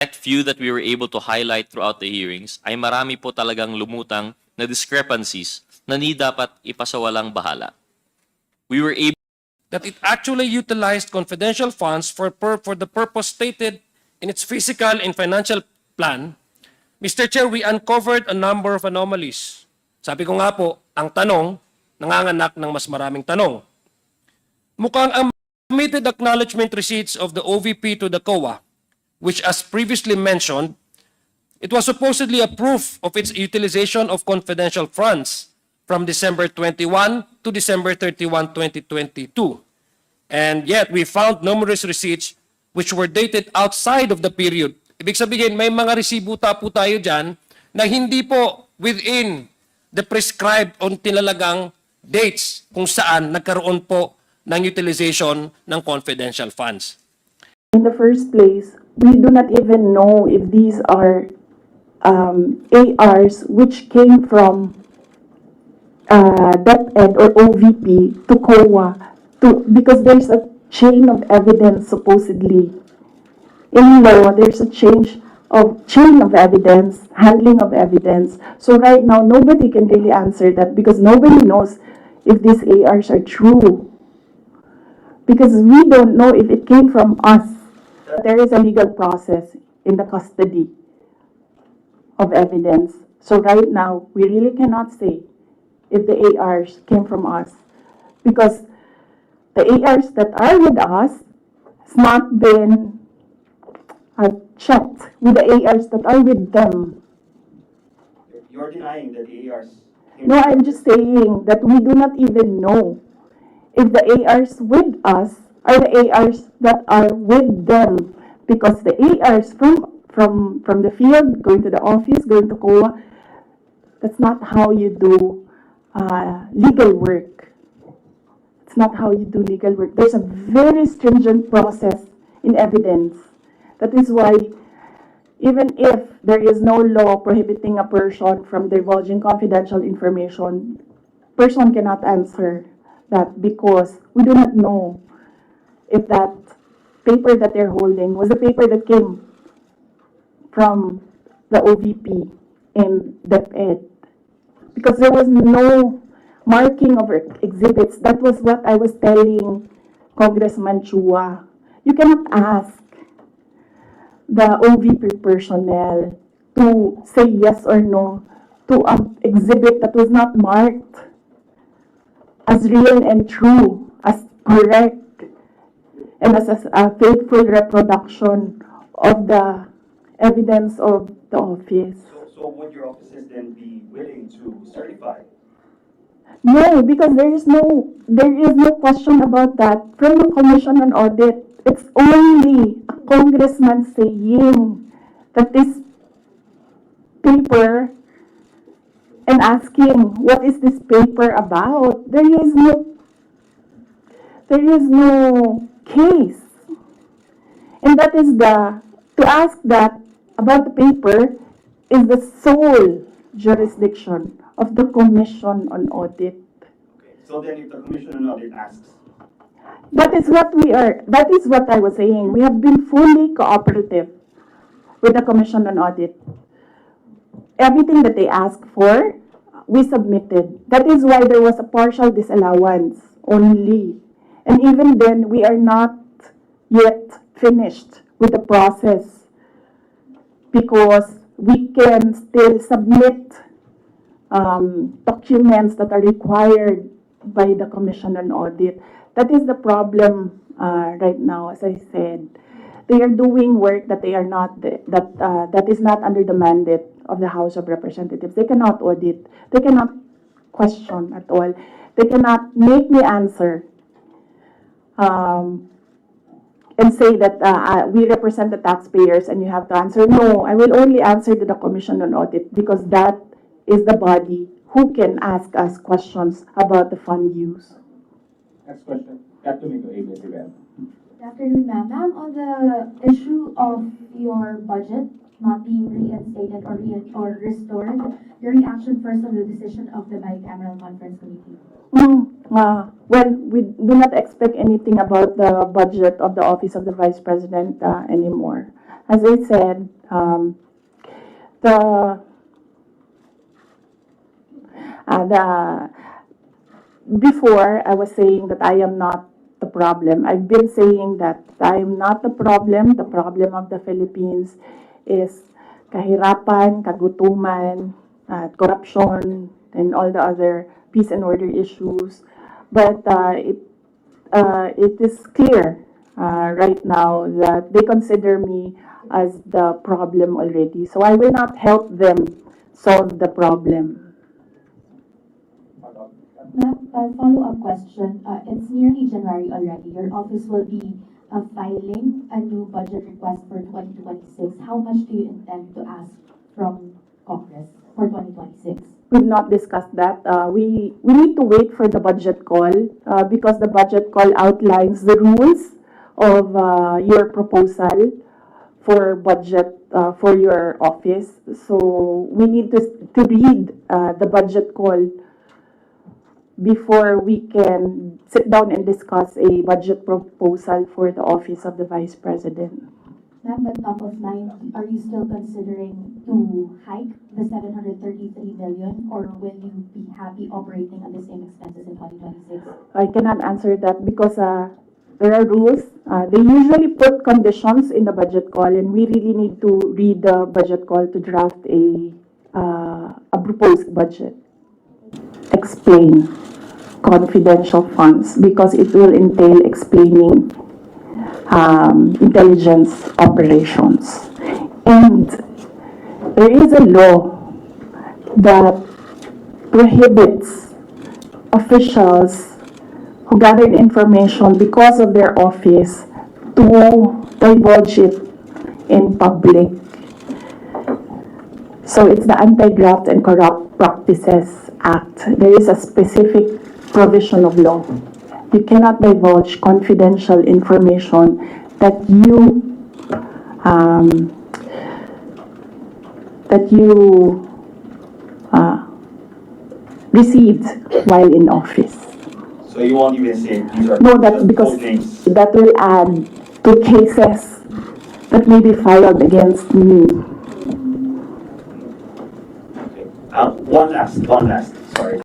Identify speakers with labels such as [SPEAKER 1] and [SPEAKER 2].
[SPEAKER 1] select few that we were able to highlight throughout the hearings, ay marami po talagang lumutang na discrepancies na ni dapat ipasawalang bahala. We were able
[SPEAKER 2] that it actually utilized confidential funds for the purpose stated in its fiscal and financial plan. Mr. Chair, we uncovered a number of anomalies. Sabi ko nga po, ang tanong, nanganganak ng mas maraming tanong. Mukhang ang submitted acknowledgement receipts of the OVP to the COA, which as previously mentioned, it was supposedly a proof of its utilization of confidential funds from December 21 to December 31, 2022. And yet, we found numerous receipts which were dated outside of the period. Ibig sabihin, may mga resibuta po tayo dyan na hindi po within the prescribed o tinalagang dates kung saan nagkaroon po ng utilization ng confidential funds.
[SPEAKER 3] In the first place, we do not even know if these are ARs which came from DepEd or OVP to COA because there's a chain of evidence supposedly. In law, there's a chain of evidence, handling of evidence. So right now, nobody can really answer that because nobody knows if these ARs are true. Because we don't know if it came from us. There is a legal process in the custody of evidence. So right now, we really cannot say if the ARs came from us. Because the ARs that are with us has not been checked with the ARs that are with them.
[SPEAKER 4] You're denying that the ARs...
[SPEAKER 3] No, I'm just saying that we do not even know if the ARs with us are the ARs that are with them. Because the ARs from the field, going to the office, going to COA, that's not how you do legal work. It's not how you do legal work. There's a very stringent process in evidence. That is why even if there is no law prohibiting a person from divulging confidential information, person cannot answer that because we do not know if that paper that they're holding was the paper that came from the OVP in DepEd. Because there was no marking of exhibits. That was what I was telling Congressman Chua. You cannot ask the OVP personnel to say yes or no to an exhibit that was not marked as real and true, as correct, and as a faithful reproduction of the evidence of the office.
[SPEAKER 4] So would your offices then be willing to certify?
[SPEAKER 3] No, because there is no question about that from the Commission on Audit. It's only a congressman saying that this paper and asking what is this paper about. There is no case. And that is to ask that about the paper is the sole jurisdiction of the Commission on Audit.
[SPEAKER 4] Okay. So then if the Commission on Audit asks,
[SPEAKER 3] that is what I was saying. We have been fully cooperative with the Commission on Audit. Everything that they asked for, we submitted. That is why there was a partial disallowance only. And even then, we are not yet finished with the process because we can still submit documents that are required by the Commission on Audit. That is the problem right now. As I said, they are doing work that they are not that is not under the mandate of the House of Representatives. They cannot audit. They cannot question at all. They cannot make me answer and say that we represent the taxpayers and you have to answer. No, I will only answer to the Commission on Audit because that is the body who can ask us questions about the fund use.
[SPEAKER 4] next question, got to make a Good
[SPEAKER 5] afternoon, ma'am. Ma'am, on the issue of your budget not being reinstated or restored, your reaction first on the decision of the bicameral conference committee?
[SPEAKER 3] Well, we do not expect anything about the budget of the Office of the Vice President anymore. As I said, Um, the the before I was saying that I am not the problem. I've been saying that I am not the problem. The problem of the Philippines is kahirapan, kagutuman, corruption, and all the other peace and order issues. But it is clear right now that they consider me as the problem already. So I will not help them solve the problem.
[SPEAKER 5] Ma'am, a follow-up question. It's nearly January already. Your office will be filing a new budget request for 2026. How much do you intend to ask from Congress for 2026?
[SPEAKER 3] We've not discussed that. We need to wait for the budget call because the budget call outlines the rules of your proposal for budget for your office. So we need to read the budget call before we can sit down and discuss a budget proposal for the office of the Vice President.
[SPEAKER 5] Ma'am, but top of mind, are you still considering to hike the 733 million, or will you be happy operating at the same expenses in 2026?
[SPEAKER 3] I cannot answer that because there are rules. They usually put conditions in the budget call, and we really need to read the budget call to draft a proposed budget. Explain confidential funds because it will entail explaining intelligence operations. And there is a law that prohibits officials who gathered information because of their office to divulge it in public. So it's the Anti-Graft and Corrupt Practices Act. There is a specific provision of law. You cannot divulge confidential information that you received while in office.
[SPEAKER 4] So you won't even say these are
[SPEAKER 3] No, that
[SPEAKER 4] the
[SPEAKER 3] because
[SPEAKER 4] code names.
[SPEAKER 3] that will add to cases that may be filed against me.
[SPEAKER 4] Okay. One last, sorry.